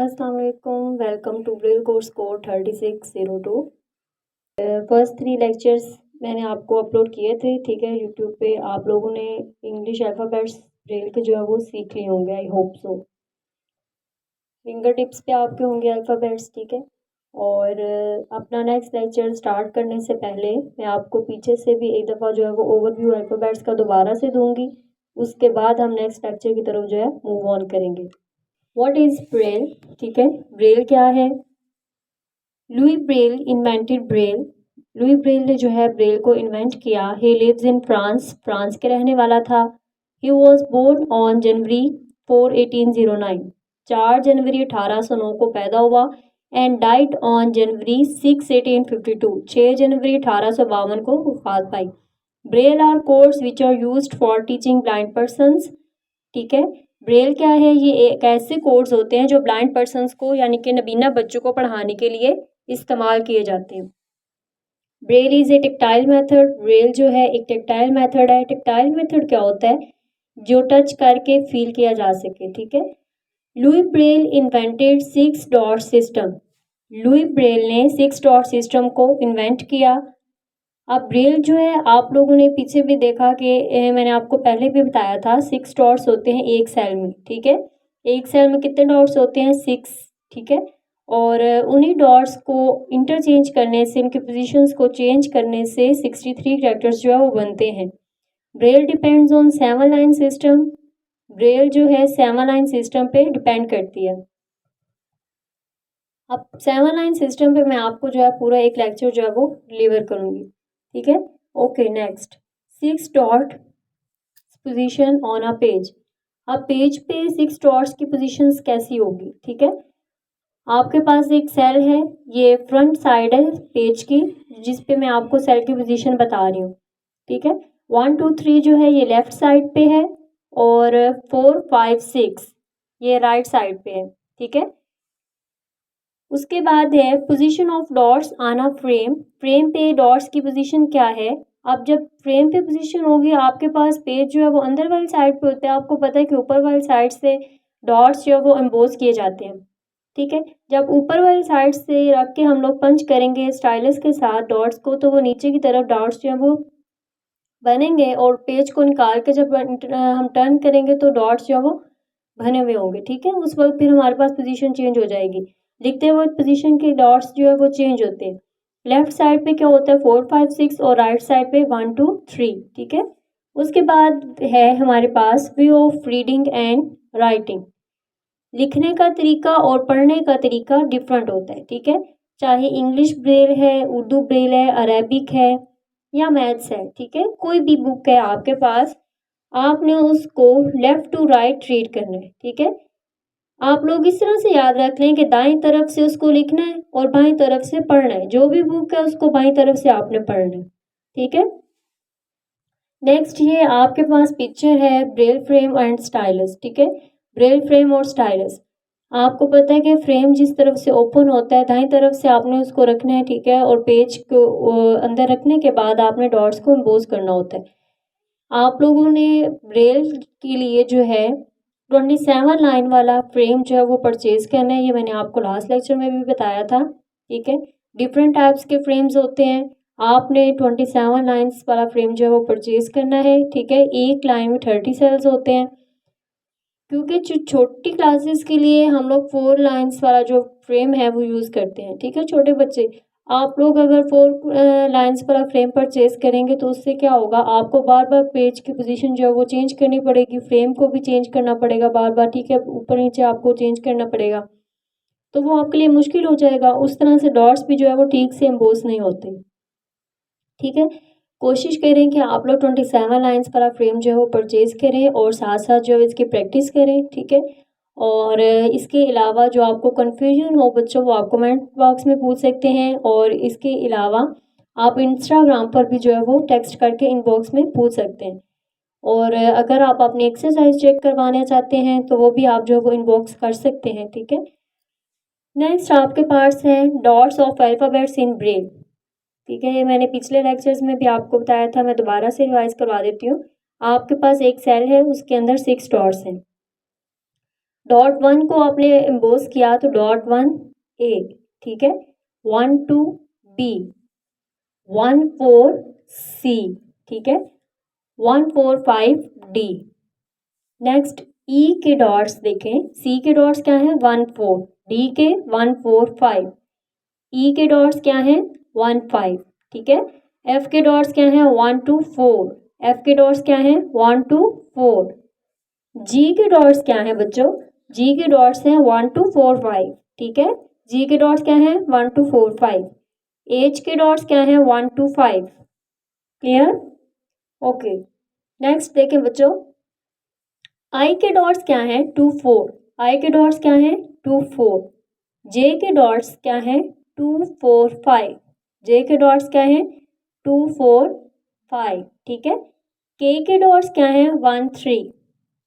अस्सलाम वालेकुम, welcome to braille course code 3602। First 3 lectures मैंने आपको अपलोड किए थे, ठीक है, यूट्यूब पे। आप लोगों ने इंग्लिश अल्फ़ाबेट्स ब्रेल के जो है वो सीख लिए होंगे, I hope so. Finger tips पे आपके होंगे अल्फ़ाबेट्स, ठीक है। और अपना नेक्स्ट लेक्चर स्टार्ट करने से पहले मैं आपको पीछे से भी एक दफ़ा जो है वो ओवरव्यू अल्फ़ाबेट्स का दोबारा से दूंगी। उसके बाद हम नेक्स्ट लेक्चर की तरफ जो है मूव ऑन करेंगे। व्हाट इज़ ब्रेल, ठीक है। ब्रेल क्या है? Louis Braille invented Braille. Louis Braille ने जो है ब्रेल को इन्वेंट किया। He lives in France, France के रहने वाला था। He was born on January 4 1809, 4 जनवरी 1809 को पैदा हुआ। एंड डाइड ऑन जनवरी 6 1852, 6 जनवरी 1852 को वफात पाई। Braille are codes which are used for teaching blind persons, ठीक है। ब्रेल क्या है? ये एक ऐसे कोड्स होते हैं जो ब्लाइंड पर्सन्स को यानी कि नबीना बच्चों को पढ़ाने के लिए इस्तेमाल किए जाते हैं। Braille is a tactile method. Braille जो है एक टेक्टाइल मेथड है। टेक्टाइल मेथड क्या होता है? जो टच करके फील किया जा सके, ठीक है। Louis Braille invented 6 dot system. Louis Braille ने 6 डॉट सिस्टम को इन्वेंट किया। अब ब्रेल जो है आप लोगों ने पीछे भी देखा कि मैंने आपको पहले भी बताया था 6 डॉट्स होते हैं एक सेल में, ठीक है। एक सेल में कितने डॉट्स होते हैं? 6, ठीक है। और उन्हीं डॉट्स को इंटरचेंज करने से, उनकी पोजीशंस को चेंज करने से 63 कैरेक्टर्स जो है वो बनते हैं। Braille depends on 7 line system. Braille जो है 7 लाइन सिस्टम पे डिपेंड करती है। अब 7 लाइन सिस्टम पे मैं आपको जो है पूरा एक लेक्चर जो है वो डिलीवर करूंगी, ठीक है। Okay, next 6 dot position on a page. अब पेज पे 6 डॉट्स की पोजीशंस कैसी होगी, ठीक है। आपके पास एक सेल है, ये फ्रंट साइड है पेज की, जिस पे मैं आपको सेल की पोजीशन बता रही हूँ, ठीक है। 1 2 3 जो है ये लेफ्ट साइड पे है और 4 5 6 ये राइट साइड पे है, ठीक है। उसके बाद है position of dots on a frame. Frame पे डॉट्स की पोजीशन क्या है? अब जब फ्रेम पे पोजीशन होगी, आपके पास पेज जो है वो अंदर वाली साइड पे होता है। आपको पता है कि ऊपर वाली साइड से डॉट्स जो है वो एम्बोस किए जाते हैं, ठीक है। जब ऊपर वाली साइड से रख के हम लोग पंच करेंगे स्टाइलस के साथ डॉट्स को, तो वो नीचे की तरफ डॉट्स जो है वो बनेंगे और पेज को निकाल के जब हम टर्न करेंगे तो डॉट्स जो है वो बने हुए होंगे, ठीक है। उस वक्त फिर हमारे पास पोजीशन चेंज हो जाएगी। लिखते हुए पोजीशन के डॉट्स जो है वो चेंज होते हैं। लेफ्ट साइड पे क्या होता है? 4 5 6 और राइट साइड पे 1 2 3, ठीक है। उसके बाद है हमारे पास way of reading and writing. लिखने का तरीका और पढ़ने का तरीका डिफरेंट होता है, ठीक है। चाहे इंग्लिश ब्रेल है, उर्दू ब्रेल है, अरेबिक है या मैथ्स है, ठीक है। कोई भी बुक है आपके पास, आपने उसको लेफ्ट टू राइट रीड करना है, ठीक है। आप लोग इस तरह से याद रख लें कि दाईं तरफ से उसको लिखना है और बाईं तरफ से पढ़ना है। जो भी बुक है उसको बाईं तरफ से आपने पढ़ना है, ठीक है। नेक्स्ट ये आपके पास पिक्चर है ब्रेल फ्रेम एंड स्टाइलस, ठीक है। ब्रेल फ्रेम और स्टाइलस, आपको पता है कि फ्रेम जिस तरफ से ओपन होता है दाईं तरफ से आपने उसको रखना है, ठीक है। और पेज को अंदर रखने के बाद आपने डॉट्स को एम्बोस करना होता है। आप लोगों ने ब्रेल के लिए जो है 27 लाइन वाला फ्रेम जो है वो परचेज करना है। ये मैंने आपको लास्ट लेक्चर में भी बताया था, ठीक है। डिफरेंट टाइप्स के फ्रेम्स होते हैं। आपने 27 लाइन्स वाला फ्रेम जो है वो परचेज करना है, ठीक है। एक लाइन में 30 सेल्स होते हैं, क्योंकि जो छोटी क्लासेस के लिए हम लोग 4 लाइन्स वाला जो फ्रेम है वो यूज़ करते हैं, ठीक है। छोटे बच्चे, आप लोग अगर 4 लाइन्स वाला फ्रेम परचेज करेंगे तो उससे क्या होगा, आपको बार बार पेज की पोजीशन जो है वो चेंज करनी पड़ेगी, फ्रेम को भी चेंज करना पड़ेगा बार बार, ठीक है। ऊपर नीचे आपको चेंज करना पड़ेगा, तो वो आपके लिए मुश्किल हो जाएगा। उस तरह से डॉट्स भी जो है वो ठीक से एम्बोस नहीं होते, ठीक है। कोशिश करें कि आप लोग 27 लाइन्स वाला फ्रेम जो है वो परचेज करें और साथ साथ जो है इसकी प्रैक्टिस करें, ठीक है। और इसके अलावा जो आपको कन्फ्यूजन हो बच्चों, वो आप कमेंट बॉक्स में पूछ सकते हैं। और इसके अलावा आप इंस्टाग्राम पर भी जो है वो टेक्स्ट करके इनबॉक्स में पूछ सकते हैं। और अगर आप अपनी एक्सरसाइज चेक करवाना चाहते हैं तो वो भी आप जो है वो इनबॉक्स कर सकते हैं, ठीक है। नेक्स्ट आपके पास है dots of alphabets in Braille, ठीक है। ये मैंने पिछले लेक्चर्स में भी आपको बताया था, मैं दोबारा से रिवाइज करवा देती हूँ। आपके पास एक सेल है, उसके अंदर 6 डॉट्स हैं। डॉट 1 को आपने एम्बोस किया तो डॉट 1 ए, ठीक है, 1 2 बी, 1 4 सी, ठीक है, 1 4 5 डी। नेक्स्ट ई के डॉट्स देखें, सी के डॉट्स क्या है 1 4, डी के 1 4 5, ई के डॉट्स क्या है 1 5, ठीक है, एफ के डॉट्स क्या है 1 2 4, एफ के डॉट्स क्या है 1 2 4, जी के डॉट्स क्या है बच्चों, जी के डॉट्स हैं 1 2 4 5, ठीक है, जी के डॉट्स क्या है 1 2 4 5, एच के डॉट्स क्या है 1 2 5, क्लियर, ओके। नेक्स्ट देखें बच्चों, आई के डॉट्स क्या है 2 4, आई के डॉट्स क्या है 2 4, जे के डॉट्स क्या है 2 4 5, जे के डॉट्स क्या है 2 4 5, ठीक है, के के डॉट्स क्या है 1 3,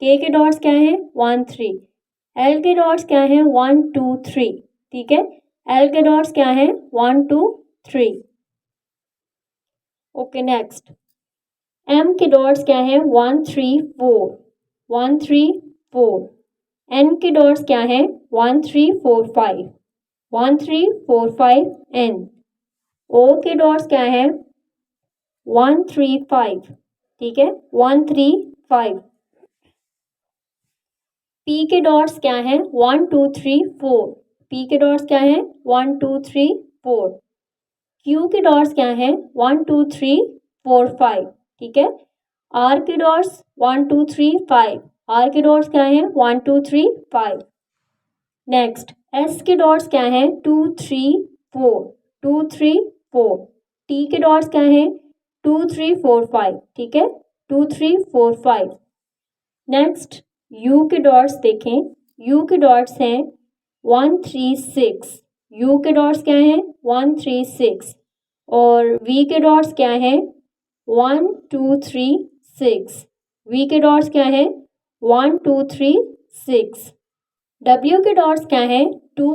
के के डॉट्स क्या है 1 3, एल के डॉट्स क्या है 1 2 3, ठीक है, एल के डॉट्स क्या है 1 2 3, ओके। नेक्स्ट एम के डॉट्स क्या है 1 3 4, 1 3 4, एन के डॉट्स क्या है 1 3 4 5, 1 3 4 5 एन, ओ के डॉट्स क्या है 1 3 5, ठीक है, 1 3 5, पी के डॉट्स क्या है 1 2 3 4, पी के डॉट्स क्या है 1 2 3 4, क्यू के डॉट्स क्या है 1 2 3 4 5, ठीक है, आर के डॉट्स 1 2 3 5, आर के डॉट्स क्या है 1 2 3 5। नेक्स्ट एस के डॉट्स क्या है 2 3 4, 2 3 4, टी के डॉट्स क्या है 2 3 4 5, ठीक है, 2 3 4 5। नेक्स्ट यू के डॉट्स देखें, यू के डॉट्स हैं 1 3 6, यू के डॉट्स क्या है 1 3 6, और वी के डॉट्स क्या है 1 2 3 6, वी के डॉट्स क्या है 1 2 3 6, डब्ल्यू के डॉट्स क्या है 2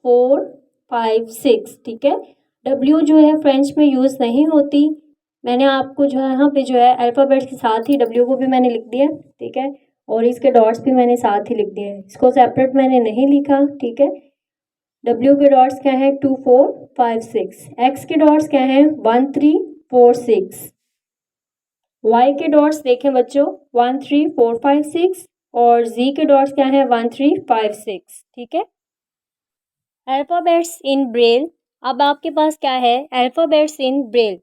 4 5 6, ठीक है, डब्ल्यू जो है फ्रेंच में यूज़ नहीं होती, मैंने आपको जो है यहाँ पे जो है अल्फ़ाबेट्स के साथ ही डब्ल्यू को भी मैंने लिख दिया, ठीक है, और इसके डॉट्स भी मैंने साथ ही लिख दिए हैं, इसको सेपरेट मैंने नहीं लिखा, ठीक है। डब्ल्यू के डॉट्स क्या है 2 4 5 6, एक्स के डॉट्स क्या है 1 3 4 6, वाई के डॉट्स देखें बच्चों 1 3 4 5 6, और जी के डॉट्स क्या है 1 3 5 6, ठीक है। अल्फ़ाबेट्स इन ब्रेल, अब आपके पास क्या है अल्फ़ाबेट्स इन ब्रेल,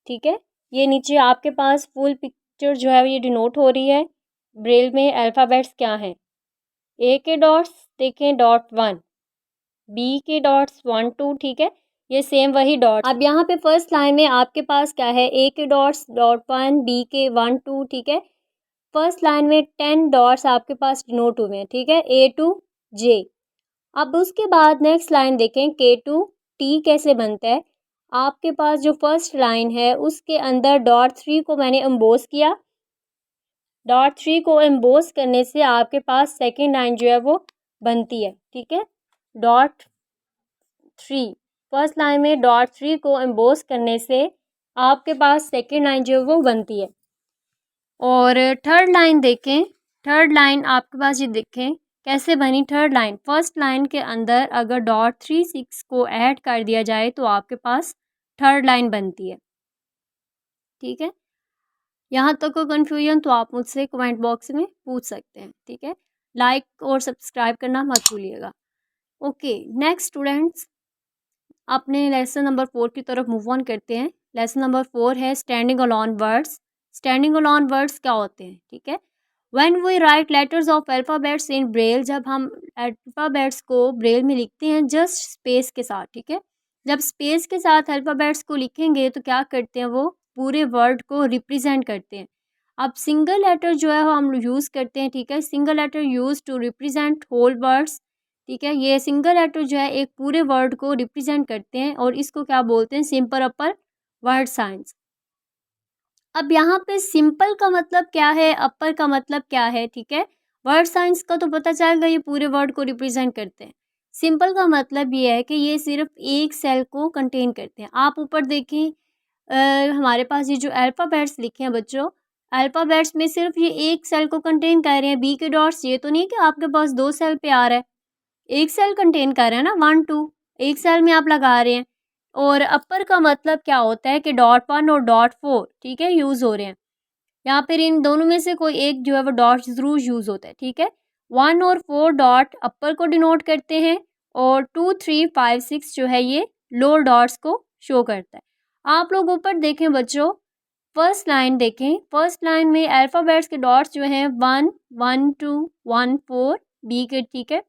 ठीक है, ये नीचे आपके पास फुल पिक्चर जो है ये डिनोट हो रही है ब्रेल में अल्फ़ाबेट्स क्या हैं। ए के डॉट्स देखें डॉट 1, बी के डॉट्स 1 2, ठीक है, ये सेम वही डॉट। अब यहाँ पे फर्स्ट लाइन में आपके पास क्या है ए के डॉट्स डॉट 1, बी के 1 2, ठीक है, फर्स्ट लाइन में 10 डॉट्स आपके पास डिनोट हुए हैं, ठीक है, ए टू जे। अब उसके बाद नेक्स्ट लाइन देखें के टू टी कैसे बनता है, आपके पास जो फर्स्ट लाइन है उसके अंदर डॉट 3 को मैंने एम्बोस किया, डॉट 3 को एम्बोस करने से आपके पास सेकेंड लाइन जो है वो बनती है, ठीक है, डॉट 3, फर्स्ट लाइन में डॉट 3 को एम्बोस करने से आपके पास सेकेंड लाइन जो है वो बनती है। और थर्ड लाइन देखें, थर्ड लाइन आपके पास ये देखें कैसे बनी थर्ड लाइन, फर्स्ट लाइन के अंदर अगर डॉट 3 6 को ऐड कर दिया जाए तो आपके पास थर्ड लाइन बनती है, ठीक है। यहाँ तक कोई कन्फ्यूजन तो आप मुझसे कमेंट बॉक्स में पूछ सकते हैं, ठीक है, लाइक और सब्सक्राइब करना मत भूलिएगा। ओके नेक्स्ट स्टूडेंट्स, अपने लेसन नंबर 4 की तरफ मूव ऑन करते हैं। लेसन नंबर 4 है standing alone words. Standing alone words क्या होते हैं, ठीक है, when we write letters of alphabets in braille, जब हम अल्फ़ाबेट्स को ब्रेल में लिखते हैं जस्ट स्पेस के साथ, ठीक है, जब स्पेस के साथ अल्फ़ाबेट्स को लिखेंगे तो क्या करते हैं वो पूरे वर्ड को रिप्रेजेंट करते हैं। अब सिंगल लेटर जो है वो हम यूज़ करते हैं, ठीक है, single letter use to represent whole words, ठीक है, ये सिंगल लेटर जो है एक पूरे वर्ड को रिप्रेजेंट करते हैं और इसको क्या बोलते हैं सिंपल अपर वर्ड साइंस। अब यहाँ पे सिंपल का मतलब क्या है, अपर का मतलब क्या है, ठीक है, वर्ड साइंस का तो पता चल गया ये पूरे वर्ड को रिप्रेजेंट करते हैं। सिंपल का मतलब ये है कि ये सिर्फ एक सेल को कंटेन करते हैं। आप ऊपर देखें हमारे पास ये जो अल्फ़ाबेट्स लिखे हैं बच्चों, अल्फ़ाबेट्स में सिर्फ ये एक सेल को कंटेन कर रहे हैं, बी के डॉट्स ये तो नहीं कि आपके पास 2 सेल पे आ रहा है, एक सेल कंटेन कर रहे हैं ना, 1 2 एक सेल में आप लगा रहे हैं। और अपर का मतलब क्या होता है कि .1 और .4 ठीक है यूज़ हो रहे हैं, यहाँ पर इन दोनों में से कोई एक जो है वो डॉट ज़रूर यूज़ होता है, ठीक है। 1 और 4 डॉट अपर को डिनोट करते हैं और 2 3 5 6 जो है ये लोअर डॉट्स को शो करता है। आप लोग ऊपर देखें बच्चों, फर्स्ट लाइन देखें, फर्स्ट लाइन में अल्फ़ाबेट्स के डॉट्स जो हैं 1 1 2 1 4 बी के, ठीक है,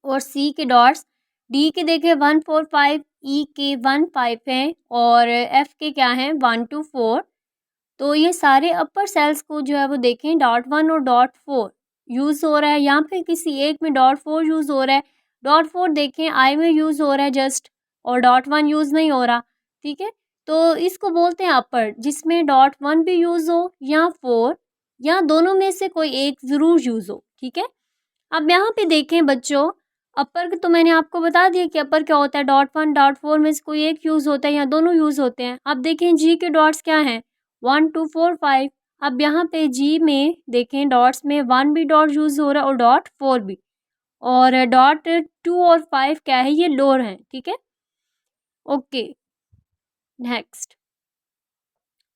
और सी के डॉट्स, डी के देखें 1 4 5, ई के 1 5 हैं और एफ के क्या हैं 1 2 4। तो ये सारे अपर सेल्स को जो है वो देखें .1 और .4 यूज़ हो रहा है, यहाँ पे किसी एक में .4 यूज़ हो रहा है, .4 देखें आई में यूज़ हो रहा है जस्ट, और .1 यूज़ नहीं हो रहा, ठीक है। तो इसको बोलते हैं अपर, जिसमें .1 भी यूज़ हो या 4 या दोनों में से कोई एक ज़रूर यूज़ हो, ठीक है। अब यहाँ पे देखें बच्चों, अपर तो मैंने आपको बता दिया कि अपर क्या होता है, .1 .4 में से कोई एक यूज़ होता है या दोनों यूज़ होते हैं। अब देखें जी के डॉट्स क्या हैं 1 2 4 5। अब यहाँ पे जी में देखें डॉट्स में 1 भी डॉट यूज़ हो रहा है और .4 भी, और .2 और 5 क्या है ये लोअर हैं, ठीक है। ओके नेक्स्ट,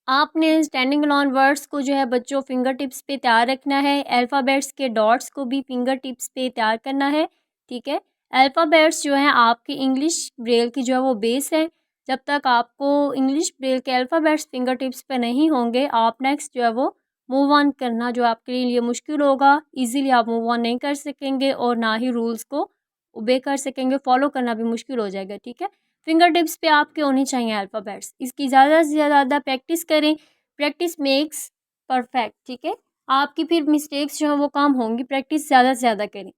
आपने स्टैंडिंग अलोन वर्ड्स को जो है बच्चों फिंगर टिप्स पे तैयार रखना है, अल्फ़ाबेट्स के डॉट्स को भी फिंगर टिप्स पे तैयार करना है, ठीक है। अल्फ़ाबेट्स जो हैं आपके इंग्लिश ब्रेल की जो है वो बेस है, जब तक आपको इंग्लिश ब्रेल के अल्फ़ाबेट्स फिंगर टिप्स पे नहीं होंगे आप नेक्स्ट जो है वो मूव ऑन करना जो आपके लिए मुश्किल होगा, ईज़िली आप मूव ऑन नहीं कर सकेंगे और ना ही रूल्स को ओबे कर सकेंगे, फॉलो करना भी मुश्किल हो जाएगा, ठीक है। फिंगर टिप्स पे आपके होने चाहिए अल्फ़ाबेट्स, इसकी ज़्यादा से ज़्यादा प्रैक्टिस करें, प्रैक्टिस मेक्स परफेक्ट, ठीक है। आपकी फिर मिस्टेक्स जो हैं वो कम होंगी, प्रैक्टिस ज़्यादा से ज़्यादा करें।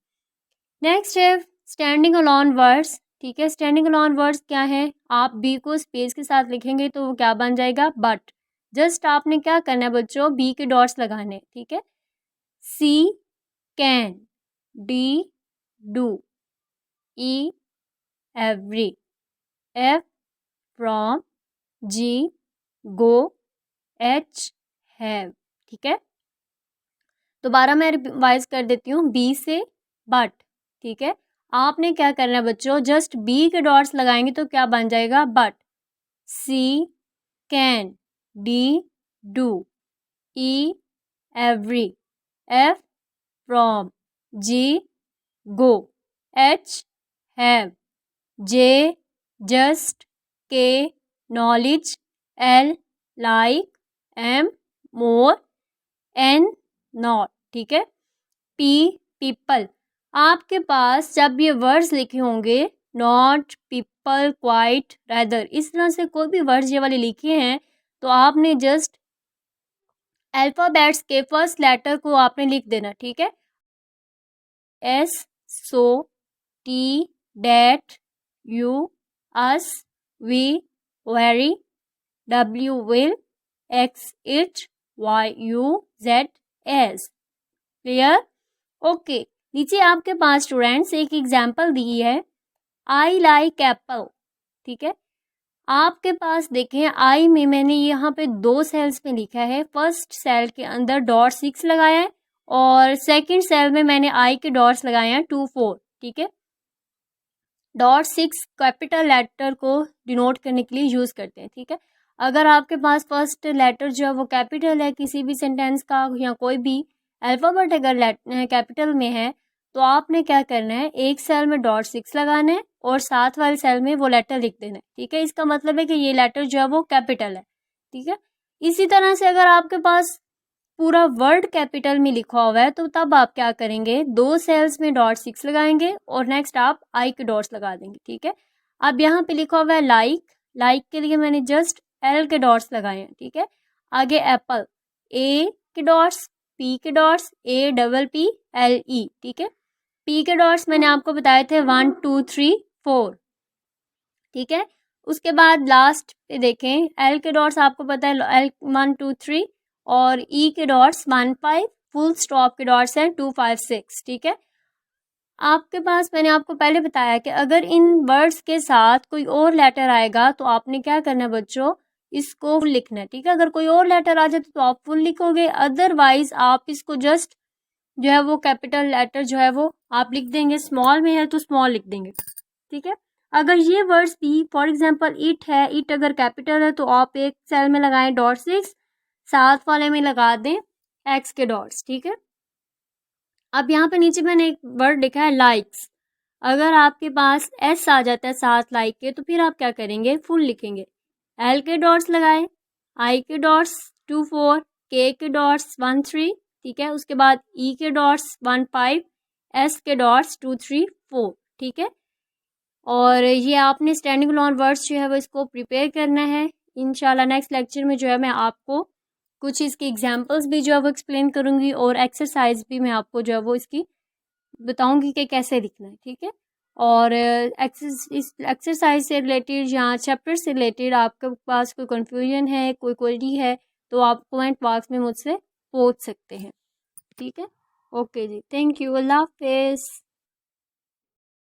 नेक्स्ट है स्टैंडिंग अलोन वर्ड्स, ठीक है। स्टैंडिंग अलोन वर्ड्स क्या है, आप बी को स्पेस के साथ लिखेंगे तो वो क्या बन जाएगा बट, जस्ट आपने क्या करना है बच्चों बी के डॉट्स लगाने, ठीक है। C can, D do, E every, F from, G go, H have, ठीक है। दोबारा मैं रिवाइज कर देती हूँ, बी से बट, ठीक है। आपने क्या करना है बच्चों, जस्ट बी के डॉट्स लगाएंगे तो क्या बन जाएगा but, C can, D do, E every, F from, G go, H have, J just, K knowledge, L like, M more, N not, ठीक है। पी पीपल, आपके पास जब ये वर्ड्स लिखे होंगे नॉट, पीपल, क्वाइट, रेदर, इस तरह से कोई भी वर्ड्स ये वाले लिखे हैं तो आपने जस्ट अल्फ़ाबेट्स के फर्स्ट लेटर को आपने लिख देना, ठीक है। S, so, T, that, U, us, V, very, W, will, X, it, Y, you, Z, as. Clear? Okay, नीचे आपके पास स्टूडेंट्स एक एग्जाम्पल दी है, आई लाइक एप्पल, ठीक है। आपके पास देखें आई में मैंने यहाँ पे 2 सेल्स में लिखा है, फर्स्ट सेल के अंदर .6 लगाया है और सेकंड सेल में मैंने आई के डॉट्स लगाए हैं 2 4, ठीक है। .6 कैपिटल लेटर को डिनोट करने के लिए यूज़ करते हैं, ठीक है। अगर आपके पास फर्स्ट लेटर जो है वो कैपिटल है किसी भी सेंटेंस का या कोई भी अल्फ़ाबेट अगर कैपिटल में है तो आपने क्या करना है, एक सेल में .6 लगाना है और साथ वाले सेल में वो लेटर लिख देना है, ठीक है। इसका मतलब है कि ये लेटर जो है वो कैपिटल है, ठीक है। इसी तरह से अगर आपके पास पूरा वर्ड कैपिटल में लिखा हुआ है तो तब आप क्या करेंगे, 2 सेल्स में .6 लगाएंगे और नेक्स्ट आप आई के डॉट्स लगा देंगे, ठीक है। अब यहाँ पे लिखा हुआ है लाइक, लाइक के लिए मैंने जस्ट एल के डॉट्स लगाए हैं, ठीक है। आगे एप्पल, ए के डॉट्स, पी के dots, A double P L E, ठीक है। पी के डॉट्स मैंने आपको बताए थे 1 2 3 4, ठीक है। उसके बाद लास्ट पे देखें एल के डॉट्स आपको पता है एल 1 2 3 और ई के डॉट्स 1 5, फुल स्टॉप के डॉट्स हैं 2 5 6, ठीक है। आपके पास मैंने आपको पहले बताया कि अगर इन वर्ड्स के साथ कोई और लेटर आएगा तो आपने क्या करना है बच्चों, इसको फुल लिखना है, ठीक है। अगर कोई और लेटर आ जाए तो आप फुल लिखोगे, अदरवाइज आप इसको जस्ट जो है वो कैपिटल लेटर जो है वो आप लिख देंगे, स्मॉल में है तो स्मॉल लिख देंगे, ठीक है। अगर ये वर्ड्स भी फॉर एग्जांपल इट है, इट अगर कैपिटल है तो आप एक सेल में लगाएं .6, साथ वाले में लगा दें एक्स के डॉट्स, ठीक है। अब यहाँ पे नीचे मैंने एक वर्ड लिखा है लाइक्स, अगर आपके पास एस आ जाता है साथ लाइक के तो फिर आप क्या करेंगे, फुल लिखेंगे। एल के डॉट्स लगाए, आई के डॉट्स 2 4, के के डॉट्स 1 3, ठीक है। उसके बाद ई के डॉट्स 1 5, एस के डॉट्स 2 3 4, ठीक है। और ये आपने स्टैंडिंग लोन वर्ड्स जो है वो इसको प्रिपेयर करना है। इंशाल्लाह नेक्स्ट लेक्चर में जो है मैं आपको कुछ इसकी एग्जांपल्स भी जो है वो एक्सप्लेन करूँगी और एक्सरसाइज भी मैं आपको जो है वो इसकी बताऊँगी कि कैसे लिखना है, ठीक है। और इस एक्सरसाइज से रिलेटेड या चैप्टर से रिलेटेड आपके पास कोई कन्फ्यूजन है, कोई क्वेरी है तो आप कमेंट बॉक्स में मुझसे पूछ सकते हैं, ठीक है। ओके जी, थैंक यू, अल्लाह हाफिज़।